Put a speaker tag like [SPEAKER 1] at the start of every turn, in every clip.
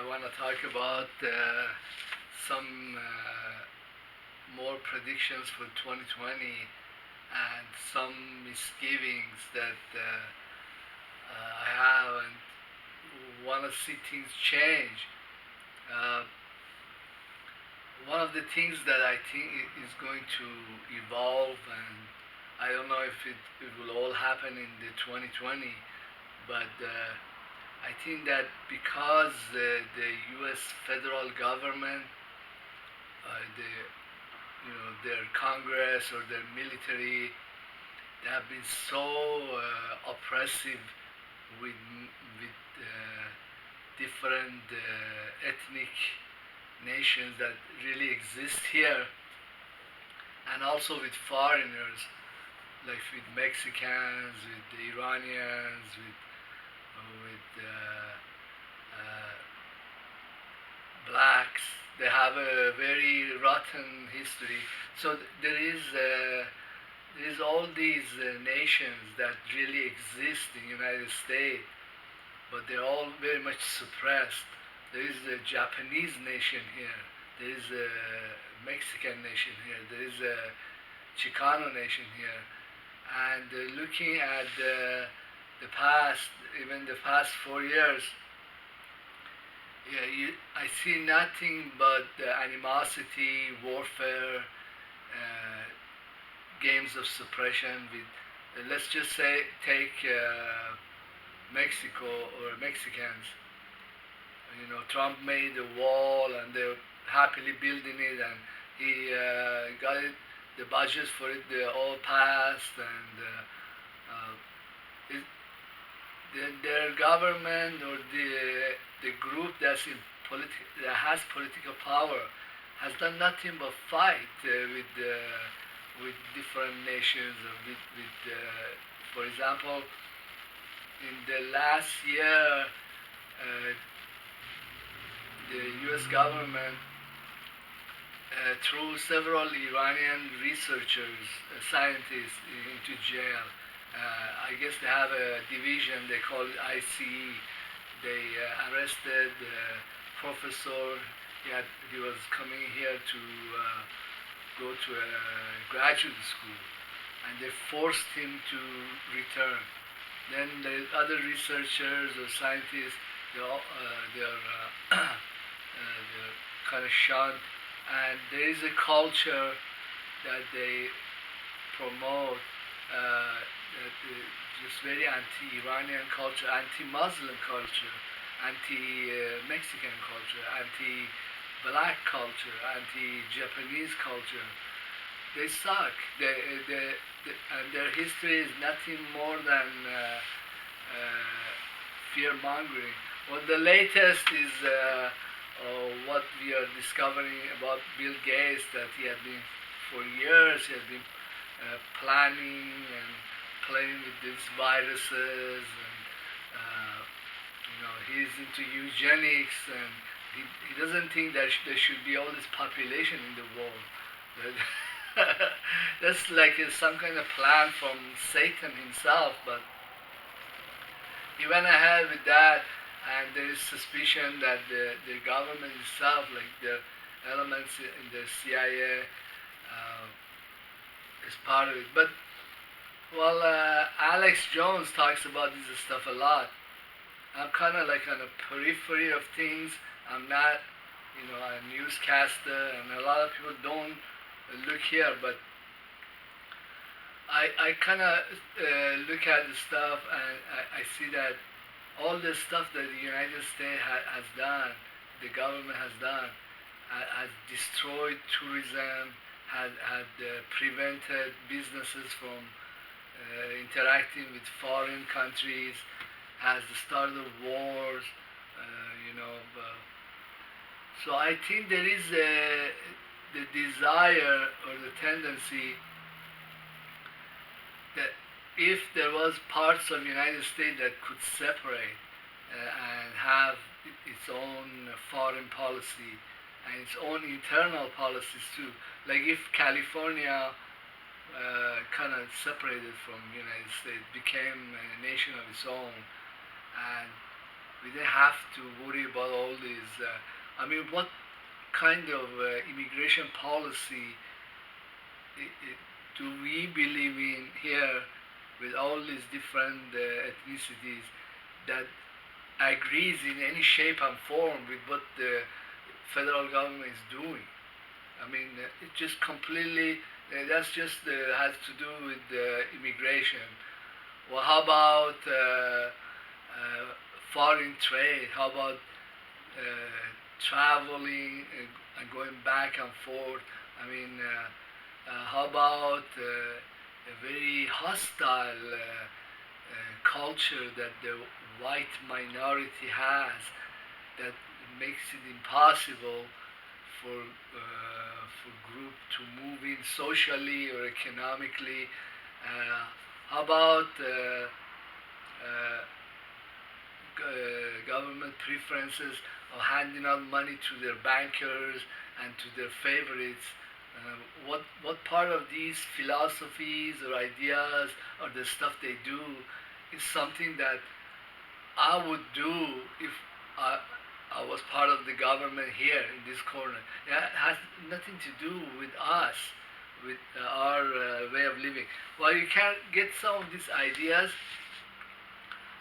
[SPEAKER 1] I want to talk about some more predictions for 2020 and some misgivings that I have and want to see things change. Uh, One of the things that I think is going to evolve, and I don't know if it will all happen in the 2020, but I think that because the U.S. federal government, the their Congress or their military, they have been so oppressive with different ethnic nations that really exist here, and also with foreigners, like with Mexicans, with the Iranians, with blacks. They have a very rotten history. So there is all these nations that really exist in the United States, but they're all very much suppressed. There is a Japanese nation here. There is a Mexican nation here. There is a Chicano nation here. And looking at the past, even the past 4 years, yeah, I see nothing but animosity, warfare, games of suppression. With let's just say take Mexico or Mexicans. Trump made a wall and they're happily building it, and he got it, the budgets for it, they all passed, and it, their government or the group that has political power has done nothing but fight with different nations, or for example, in the last year, the U.S. government threw several Iranian researchers, scientists into jail. I guess they have a division, they call it ICE. They arrested a professor. He was coming here to go to a graduate school, and they forced him to return. Then the other researchers or scientists, they're kind of shunned, and there is a culture that they promote, that just very anti-Iranian culture, anti-Muslim culture, anti-Mexican culture, anti-black culture, anti-Japanese culture. They suck. And their history is nothing more than fear-mongering. Well, the latest is what we are discovering about Bill Gates, that he had been, for years, he had been planning and playing with these viruses, and he's into eugenics, and he doesn't think that there should be all this population in the world. That's like some kind of plan from Satan himself, but he went ahead with that, and there is suspicion that the government itself, like the elements in the CIA, is part of it. But, well, Alex Jones talks about this stuff a lot. I'm kind of like on the periphery of things. I'm not, a newscaster, and a lot of people don't look here, but I kind of look at the stuff, and I see that all the stuff that the United States has done, the government has done, has destroyed tourism, had prevented businesses from interacting with foreign countries, has started wars, you know. So I think there is the desire or the tendency that if there was parts of the United States that could separate and have its own foreign policy and its own internal policies too, like if California kind of separated from the United States, became a nation of its own, and We didn't have to worry about all these. I mean, what kind of immigration policy do we believe in here with all these different ethnicities that agrees in any shape and form with what the federal government is doing? I mean, it just completely, that's just has to do with immigration. Well, how about foreign trade? How about traveling and going back and forth? I mean, how about a very hostile culture that the white minority has that makes it impossible for group to move in socially or economically. How about government preferences of handing out money to their bankers and to their favorites? What part of these philosophies or ideas or the stuff they do is something that I would do if I, I was part of the government here in this corner? It has nothing to do with us, with our way of living. Well, you can get some of these ideas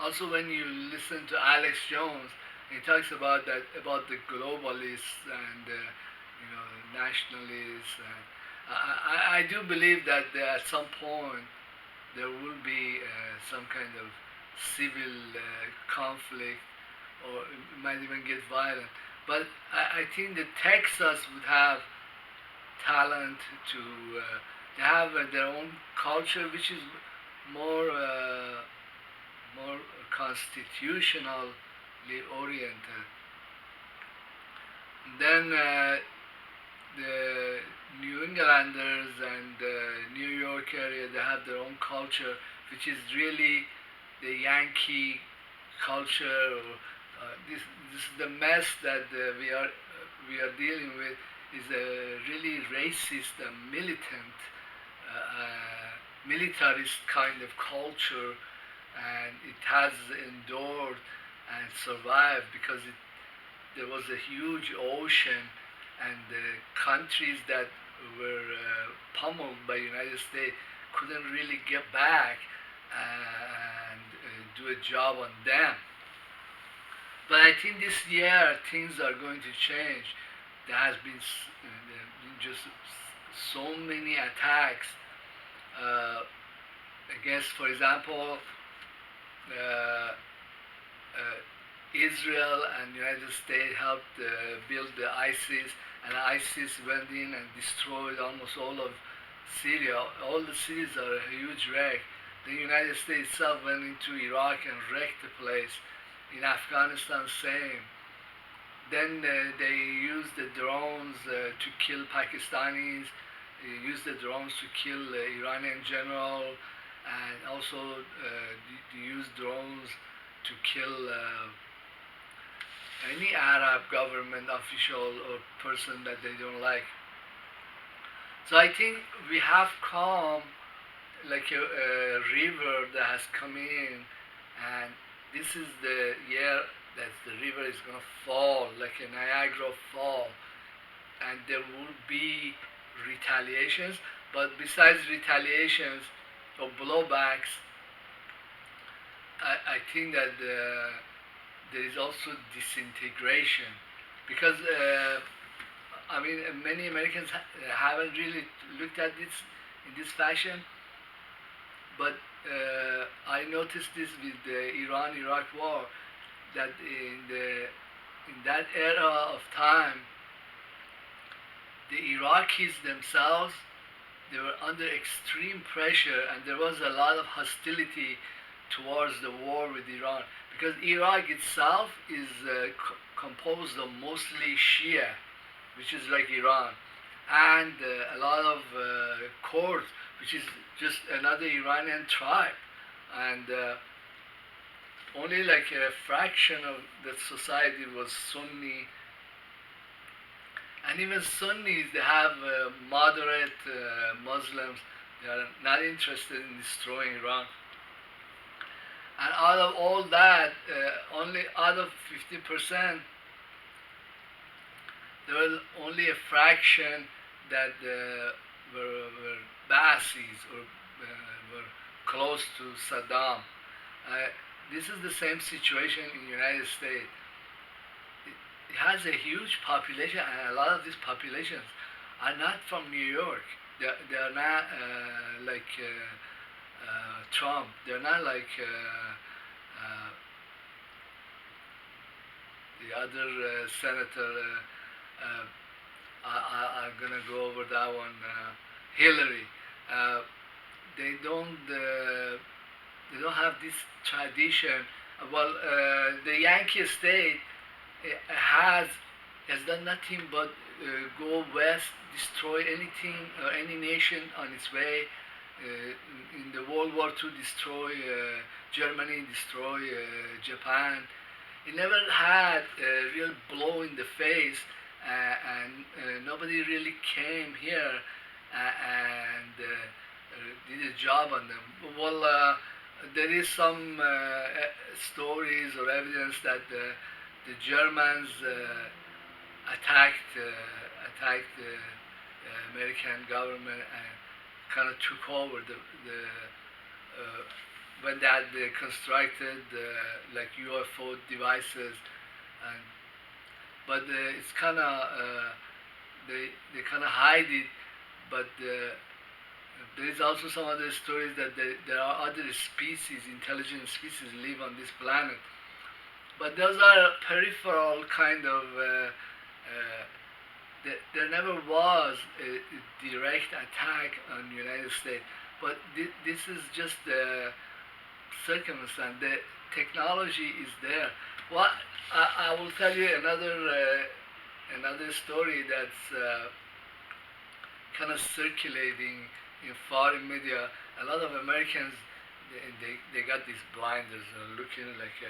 [SPEAKER 1] also when you listen to Alex Jones. He talks about that, about the globalists and nationalists. And I do believe that at some point there will be some kind of civil conflict, or it might even get violent. But I think that Texas would have talent to they have their own culture, which is more more constitutionally oriented. Then the New Englanders and the New York area, they have their own culture, which is really the Yankee culture. Or, this is the mess that we are dealing with. Is a really racist and militant, militarist kind of culture, and it has endured and survived because there was a huge ocean, and the countries that were pummeled by the United States couldn't really get back and do a job on them. But I think this year things are going to change. There has been just so many attacks against, for example, uh, Israel and United States helped build the ISIS, and ISIS went in and destroyed almost all of Syria. All the cities are a huge wreck. The United States itself went into Iraq and wrecked the place. In Afghanistan, same. Then they used the drones to kill Pakistanis, used the drones to kill the Iranian general, and also use drones to kill any Arab government official or person that they don't like. So I think we have come like a river that has come in, and this is the year that the river is going to fall, like a Niagara fall, and there will be retaliations. But besides retaliations or blowbacks, I think that there is also disintegration, because I mean many Americans haven't really looked at this in this fashion, but I noticed this with the Iran-Iraq war, that in that era of time, the Iraqis themselves, they were under extreme pressure, and there was a lot of hostility towards the war with Iran, because Iraq itself is composed of mostly Shia, which is like Iran, and a lot of Kurds, which is just another Iranian tribe, and only like a fraction of the society was Sunni. And even Sunnis, they have moderate Muslims. They are not interested in destroying Iran. And out of all that, only out of 50%, there was only a fraction that were Baathis or were close to Saddam. Uh, this is the same situation in the United States. It has a huge population, and a lot of these populations are not from New York. They are not Trump. They're not like the other senator. I'm gonna go over that one. Hillary. Uh, they don't. They don't have this tradition. Well, the Yankee state has has done nothing but go west, destroy anything or any nation on its way. In the World War II, destroy Germany, destroy Japan. It never had a real blow in the face, and nobody really came here and did a job on them. Well, there is some stories or evidence that the Germans attacked the American government and kind of took over the when they had constructed like UFO devices, and but it's kind of they kind of hide it, but there is also some other stories that there are other species, intelligent species, live on this planet. But those are peripheral kind of. There never was a direct attack on the United States, but this is just the circumstance. The technology is there. Well, I will tell you another story that's kind of circulating in foreign media. A lot of Americans they got these blinders looking like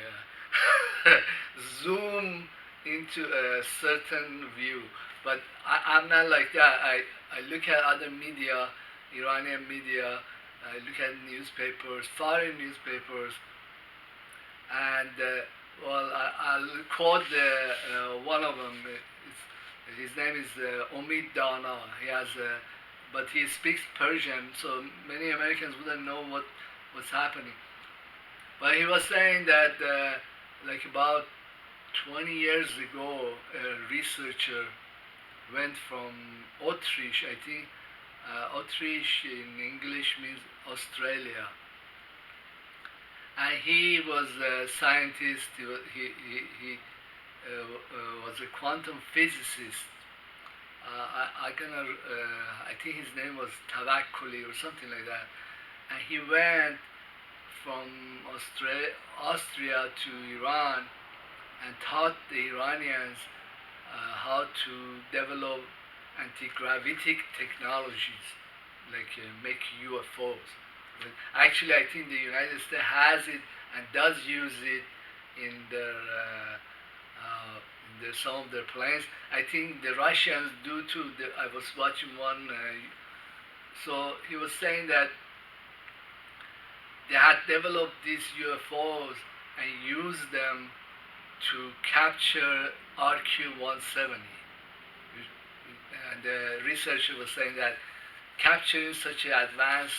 [SPEAKER 1] zoom into a certain view. But I'm not like that. I look at other media, Iranian media. I look at newspapers, foreign newspapers, and I'll quote one of them. His name is Omid Dana. He has, but he speaks Persian, so many Americans wouldn't know what's happening. But he was saying that like about 20 years ago, a researcher went from Autriche, I think. Autriche in English means Australia. And he was a scientist, was a quantum physicist. I think his name was Tavakkoli or something like that. And he went from Austria to Iran and taught the Iranians how to develop anti-gravitic technologies, like make UFOs. But actually, I think the United States has it and does use it in their some of their planes. I think the Russians do too. I was watching one, so he was saying that they had developed these UFOs and used them to capture RQ-170. And the researcher was saying that capturing such an advanced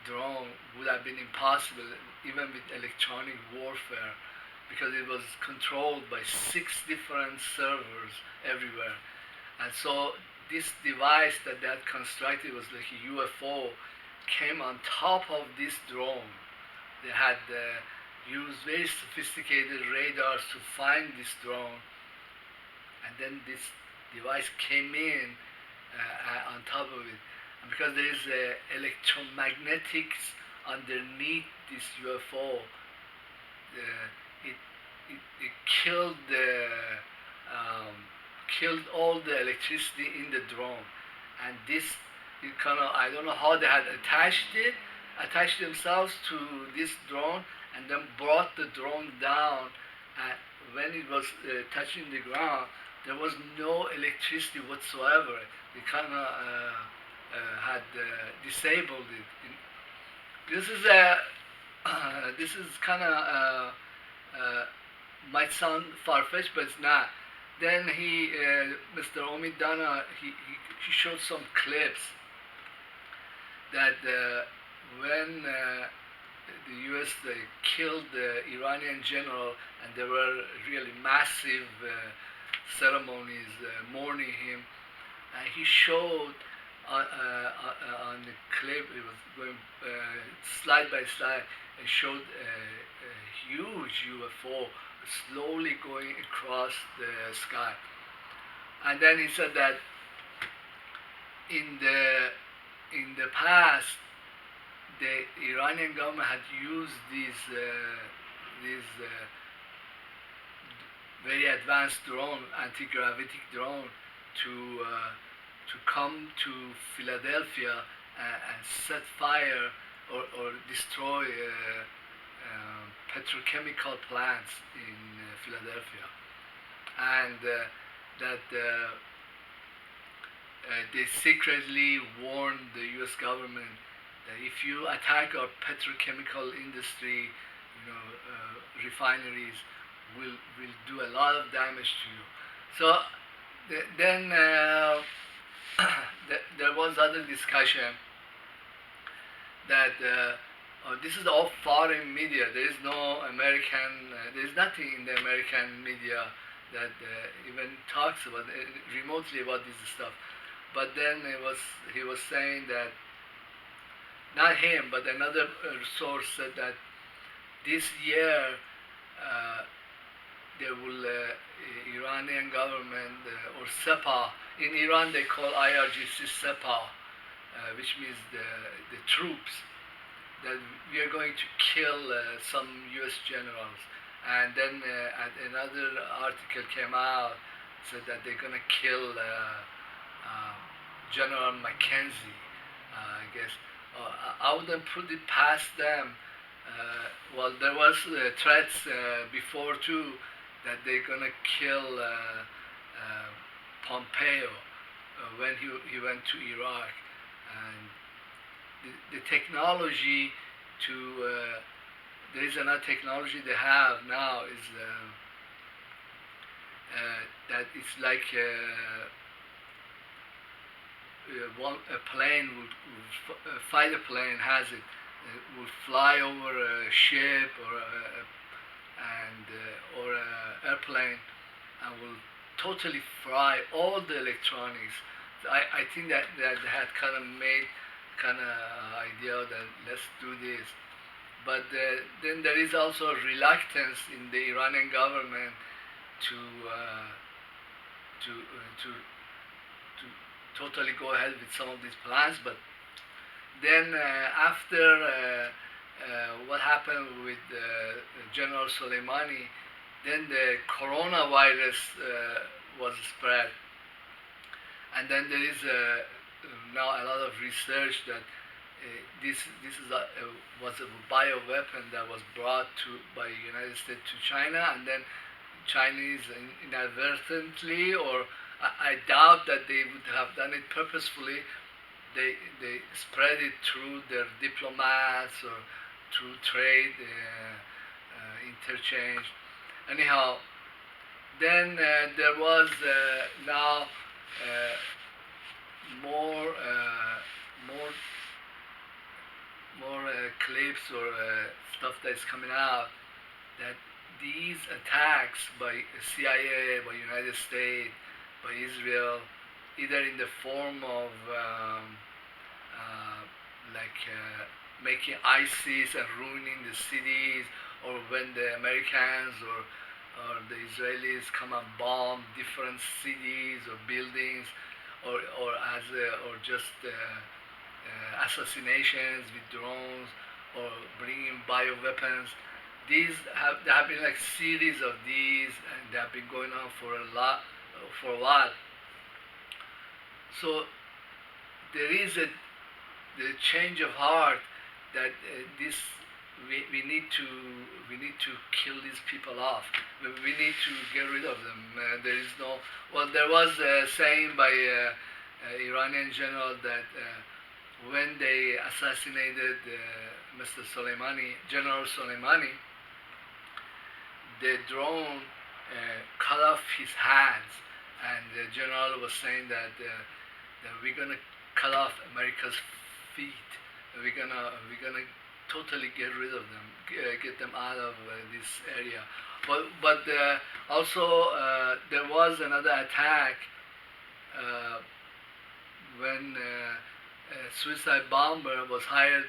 [SPEAKER 1] drone would have been impossible even with electronic warfare, because it was controlled by 6 different servers everywhere. And so this device that they had constructed was like a UFO, came on top of this drone. They had used very sophisticated radars to find this drone, and then this device came in on top of it. And because there is electromagnetics underneath this UFO, it killed killed all the electricity in the drone. And this, it kind of, I don't know how they had attached themselves to this drone, and then brought the drone down. And when it was touching the ground, there was no electricity whatsoever. They kind of had disabled it. This is this is kind of might sound far-fetched, but it's not. Then Mr. Omid Dana, he showed some clips that when the U.S. They killed the Iranian general, and there were really massive ceremonies mourning him. And he showed on the clip, it was going slide by slide, and showed a huge UFO slowly going across the sky. And then he said that in the past, the Iranian government had used these very advanced drone, anti-gravity drone, to come to Philadelphia and set fire or destroy petrochemical plants in Philadelphia, and that they secretly warned the U.S. government that if you attack our petrochemical industry, refineries, will do a lot of damage to you. So then there was other discussion that this is all foreign media. There is no American. There is nothing in the American media that even talks about remotely about this stuff. But then he was saying that not him, but another source said that this year they will Iranian government or SEPA. In Iran they call IRGC SEPA, which means the troops, that we are going to kill some U.S. generals. And then another article came out, said that they're going to kill General Mackenzie, I guess. I wouldn't put it past them. Well, there was threats before too that they're going to kill Pompeo when he went to Iraq. And the technology there is another technology they have now is that it's like a plane fighter plane has it will fly over a ship or an airplane and will totally fry all the electronics. I think that had kind of made kind of idea that let's do this. But then there is also reluctance in the Iranian government to totally go ahead with some of these plans. But then after what happened with General Soleimani, then the coronavirus was spread, and then there is now a lot of research that this was a bioweapon that was brought by United States to China, and then Chinese inadvertently, or I doubt that they would have done it purposefully. They spread it through their diplomats or through trade interchange. Anyhow, then there was now more clips or stuff that's coming out that these attacks by CIA, by United States, by Israel, either in the form of making ISIS and ruining the cities, or when the Americans or the Israelis come and bomb different cities or buildings, or just assassinations with drones, or bringing bioweapons. There have been like series of these, and they have been going on for a while. So there is the change of heart that we need to kill these people off. We need to get rid of them. There is no, well, there was a saying by Iranian general that when they assassinated Mr. Soleimani, General Soleimani, the drone cut off his hands, and the general was saying that we're gonna cut off America's feet. We're gonna totally get rid of them, get them out of this area. But also there was another attack uh, when a suicide bomber was hired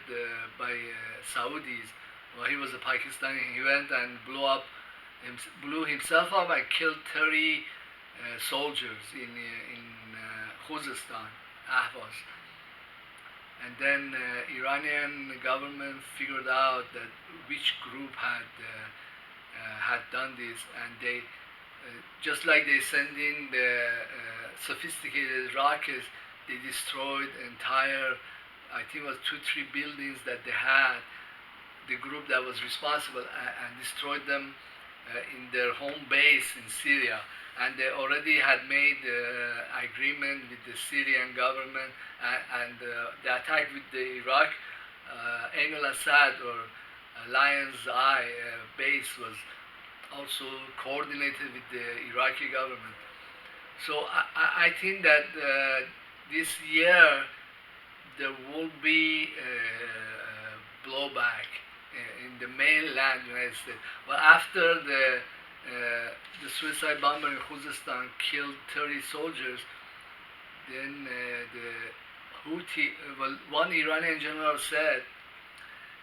[SPEAKER 1] by Saudis. Well, he was a Pakistani. He went and blew himself up and killed 30 soldiers in Khuzestan, Ahvaz. And then Iranian government figured out that which group had done this, and they just like they send in the sophisticated rockets, they destroyed entire, I think it was 2, 3 buildings that they had, the group that was responsible, and destroyed them in their home base in Syria. And they already had made agreement with the Syrian government, and the attack with the Iraq, Ain al-Assad or Lion's Eye base was also coordinated with the Iraqi government. So I think that this year there will be blowback in the mainland United States. But after the suicide bomber in Khuzestan killed 30 soldiers, then the Houthi, well, one Iranian general said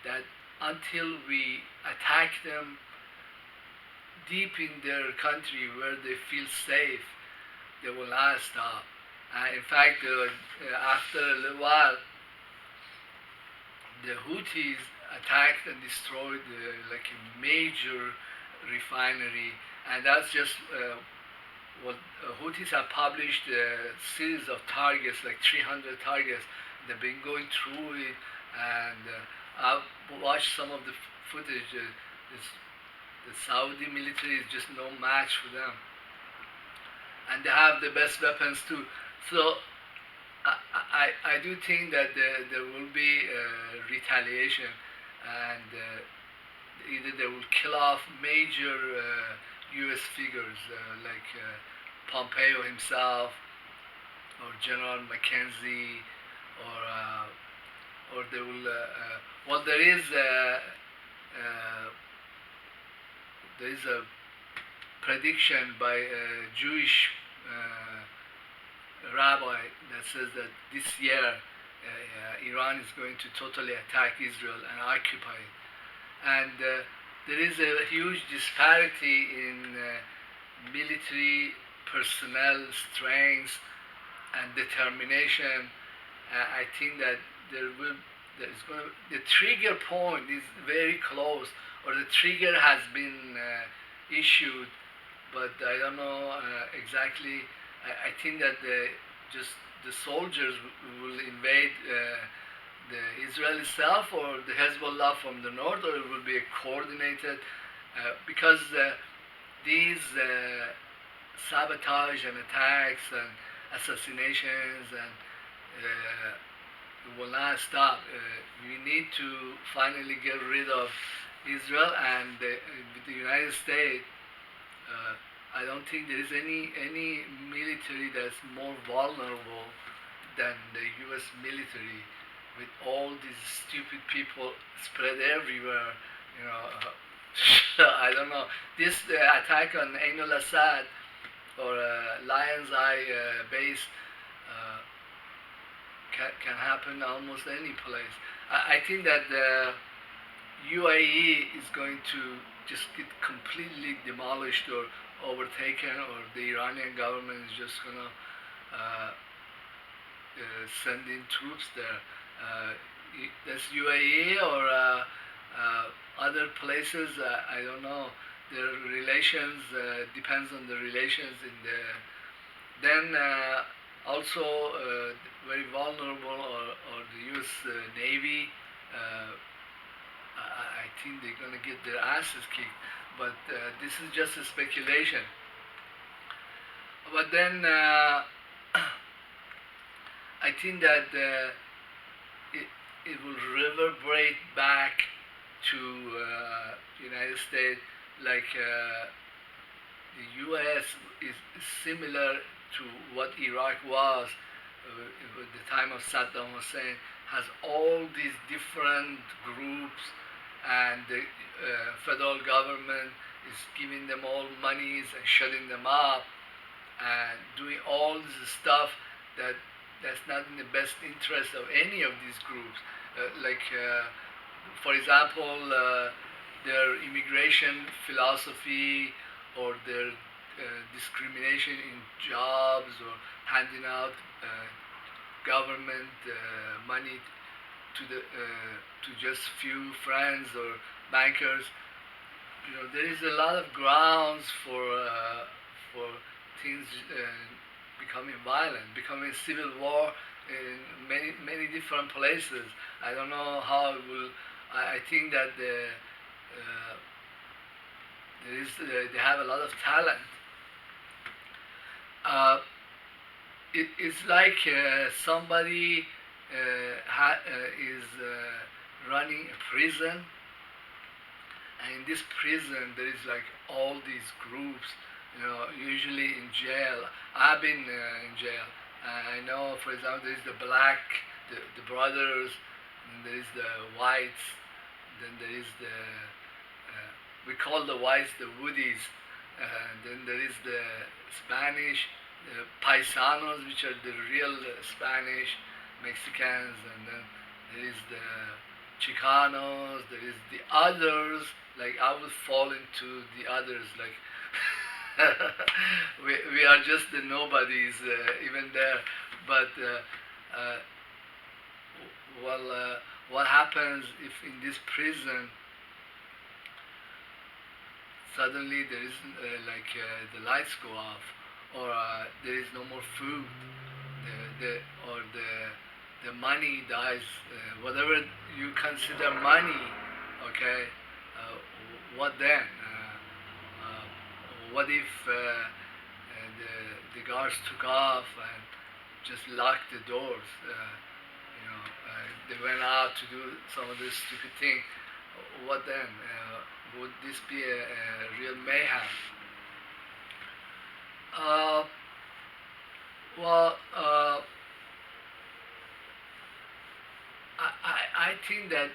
[SPEAKER 1] that until we attack them deep in their country where they feel safe, they will not stop. In fact, after a little while, the Houthis attacked and destroyed like a major refinery, and that's just what Houthis have published a series of targets, like 300 targets. They've been going through it, and I've watched some of the footage. The Saudi military is just no match for them, and they have the best weapons too. So I do think that there will be retaliation, and either they will kill off major U.S. figures like Pompeo himself, or General Mackenzie, or they will. Well, there is a prediction by a Jewish rabbi that says that this year Iran is going to totally attack Israel and occupy it. And there is a huge disparity in military personnel strength and determination. I think that the trigger point is very close, or the trigger has been issued, but I don't know exactly. I think that the soldiers will invade the Israel itself, or the Hezbollah from the north, or it will be coordinated, because these sabotage and attacks and assassinations and will not stop. We need to finally get rid of Israel, and with the United States. I don't think there is any military that's more vulnerable than the U.S. military, with all these stupid people spread everywhere. You know, I don't know. This attack on Ain al-Assad or Lion's Eye base can happen almost any place. I think that the UAE is going to just get completely demolished or overtaken, or the Iranian government is just gonna send in troops there. That's UAE or other places. I don't know. Their relations depends on the relations in the. Then also very vulnerable, or the U.S. Navy. I think they're gonna get their asses kicked. But this is just a speculation. But then I think that it will reverberate back to United States, like the U.S. is similar to what Iraq was at the time of Saddam Hussein, has all these different groups, and the federal government is giving them all monies and shutting them up and doing all this stuff that that's not in the best interest of any of these groups. For example, their immigration philosophy or their discrimination in jobs or handing out government money to just few friends or bankers. There is a lot of grounds for things becoming violent, becoming civil war in many different places. I don't know how it will. I think that they have a lot of talent. Uh, it's like somebody is running a prison, and in this prison there is like all these groups, usually in jail. I've been in jail. I know, for example, there is the black, the brothers, and there is the whites, then there is we call the whites the woodies, then there is the Spanish, the paisanos, which are the real Spanish, Mexicans, and then there is the Chicanos, there is the others, like I would fall into the others, like we are just the nobodies even there. But what happens if in this prison suddenly there is the lights go off, or there is no more food, or the money dies, whatever you consider money, okay, what then? What if the guards took off and just locked the doors? They went out to do some of this stupid thing. What then? Would this be a real mayhem? Well, I think that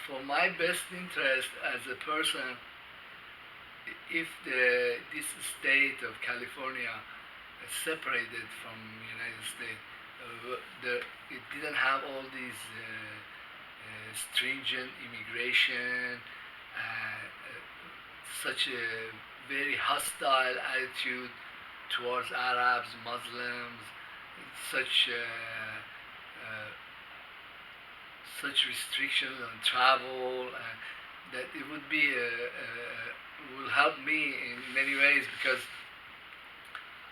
[SPEAKER 1] for my best interest as a person, if this state of California separated from the United States, it didn't have all these stringent immigration, such a very hostile attitude towards Arabs, Muslims, such such restrictions on travel, that it would be will help me in many ways, because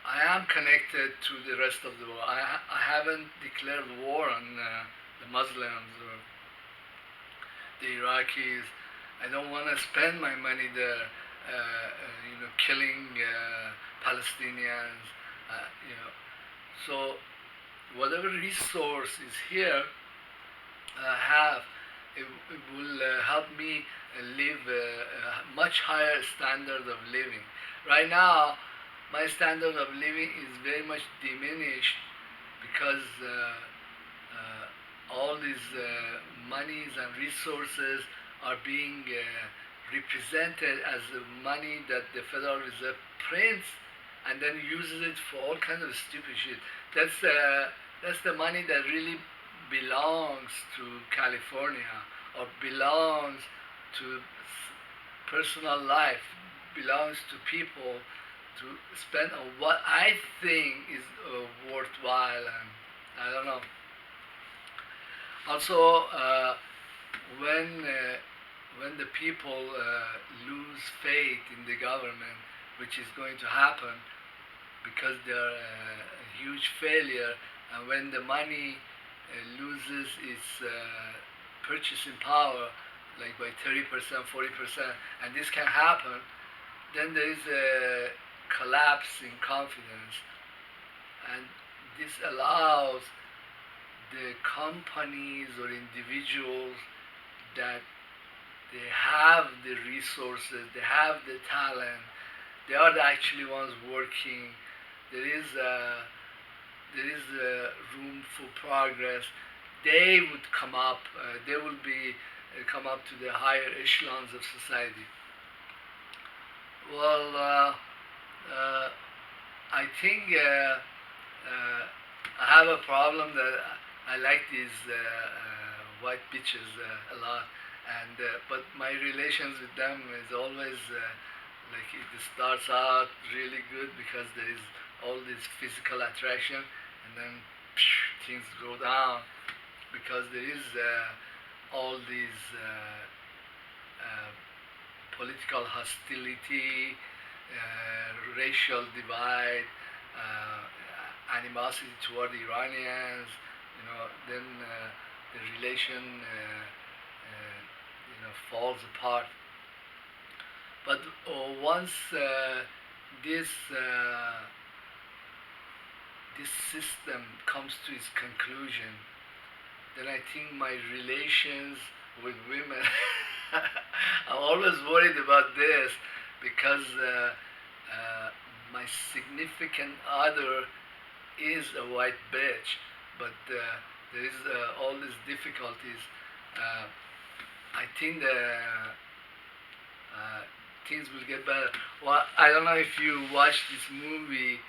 [SPEAKER 1] I am connected to the rest of the world. I haven't declared war on the Muslims or the Iraqis. I don't want to spend my money there, killing Palestinians. So whatever resource is here, have it will help me live a much higher standard of living. Right now, my standard of living is very much diminished because all these monies and resources are being represented as the money that the Federal Reserve prints and then uses it for all kinds of stupid shit. That's the money that really belongs to California, or belongs to personal life, belongs to people to spend on what I think is worthwhile, and I don't know. Also, when the people lose faith in the government, which is going to happen because they're a huge failure, and when the money loses its purchasing power, like by 30%, 40%, and this can happen, then there is a collapse in confidence, and this allows the companies or individuals that they have the resources, they have the talent, they are the actually ones working. There is a room for progress. They would come up. They will be come up to the higher echelons of society. Well, uh, I think I have a problem that I like these white bitches a lot, and but my relations with them is always like it starts out really good because there is all this physical attraction, and then things go down because there is all these uh, political hostility, racial divide, animosity toward the Iranians. Then the relation, falls apart. But once this this system comes to its conclusion, then I think my relations with women, I'm always worried about this because my significant other is a white bitch, but there is all these difficulties. Uh, I think things will get better. Well, I don't know if you watched this movie.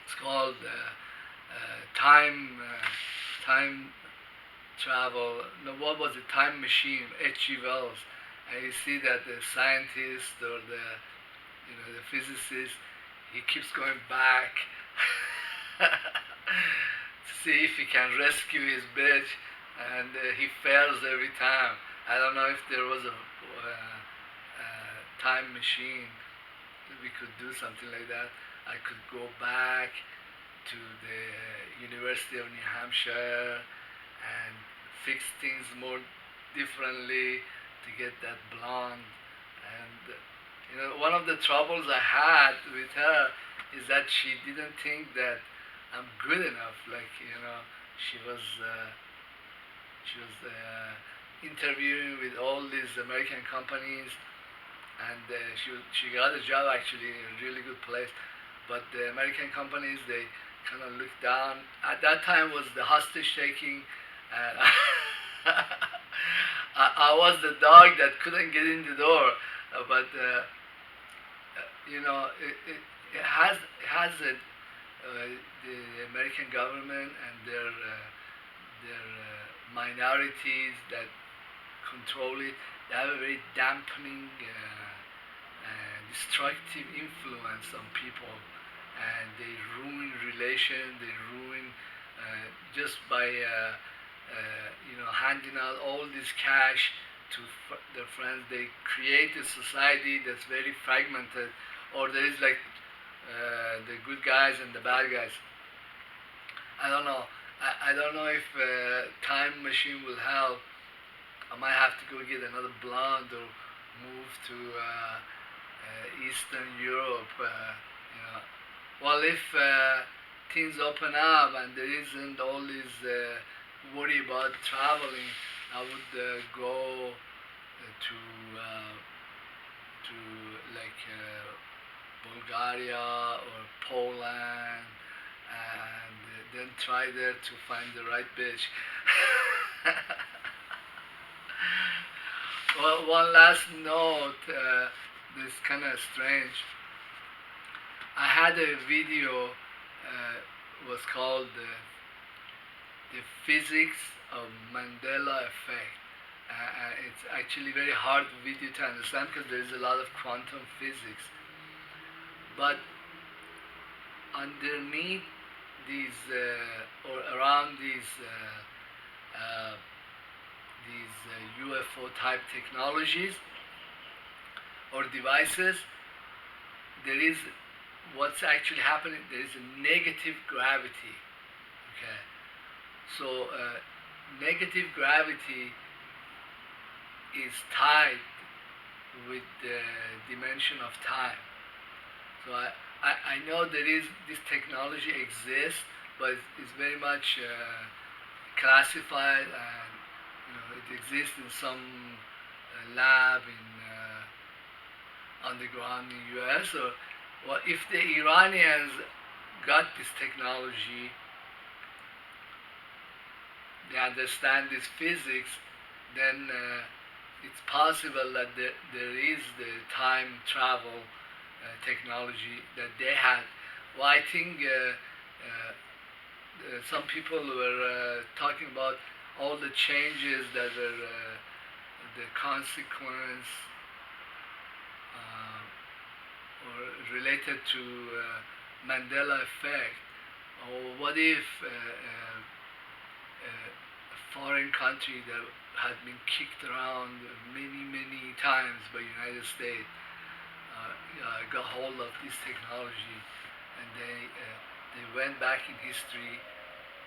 [SPEAKER 1] It's called Time Travel. No, what was it? Time Machine. H.G. Wells. And you see that the scientist or the physicist, he keeps going back to see if he can rescue his bitch, and he fails every time. I don't know if there was a time machine that we could do something like that. I could go back to the University of New Hampshire and fix things more differently to get that blonde. And one of the troubles I had with her is that she didn't think that I'm good enough. Like she was interviewing with all these American companies, and she got a job actually in a really good place. But the American companies, they kind of looked down. At that time was the hostage taking, and I was the dog that couldn't get in the door. But it has the American government and their minorities that control it. They have a very dampening, destructive influence on people, and they ruin relations. They ruin just by handing out all this cash to their friends. They create a society that's very fragmented, or there is like the good guys and the bad guys. I don't know. I don't know if time machine will help. I might have to go get another blonde or move to Eastern Europe. Well, if things open up and there isn't all this worry about traveling, I would go to like Bulgaria or Poland, and then try there to find the right bitch. Well, one last note. This kind of strange. I had a video. Was called the physics of Mandela effect. It's actually very hard video to understand because there is a lot of quantum physics. But underneath these or around these UFO type technologies or devices, there is what's actually happening. There is a negative gravity. Okay, so negative gravity is tied with the dimension of time. So I know there is this technology exists, but it's very much classified, and it exists in some lab in underground in U.S. Or well, if the Iranians got this technology, they understand this physics, then it's possible that there is the time travel technology that they had. Well, I think some people were talking about all the changes that were the consequence or related to Mandela effect. Or what if a foreign country that had been kicked around many times by United States got hold of this technology, and they went back in history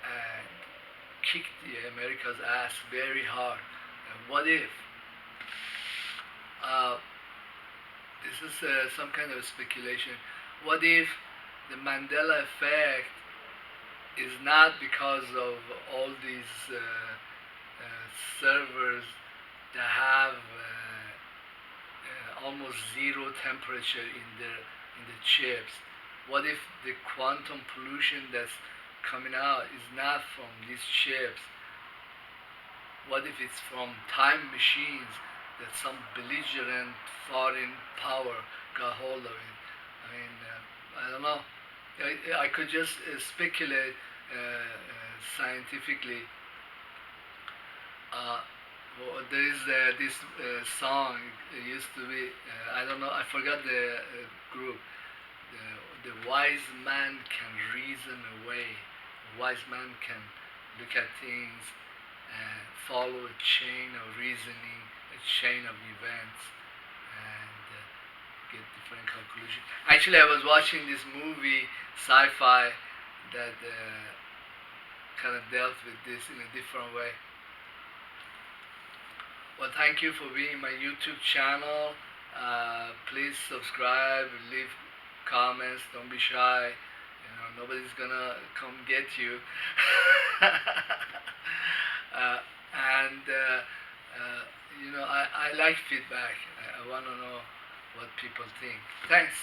[SPEAKER 1] and kicked the America's ass very hard. What if? Uh, this is some kind of speculation. What if the Mandela effect is not because of all these servers that have almost zero temperature in the chips? What if the quantum pollution that's coming out is not from these chips? What if it's from time machines that some belligerent foreign power got hold of it? I mean, I don't know. I could just speculate scientifically. There is this song. It used to be. I don't know. I forgot the group. The wise man can reason away. The wise man can look at things and follow a chain of reasoning, a chain of events, and get different conclusions. Actually, I was watching this movie, sci-fi, that kind of dealt with this in a different way. Well, thank you for being my YouTube channel. Please subscribe, leave comments, don't be shy. Nobody's gonna come get you. And I like feedback. I want to know what people think. Thanks.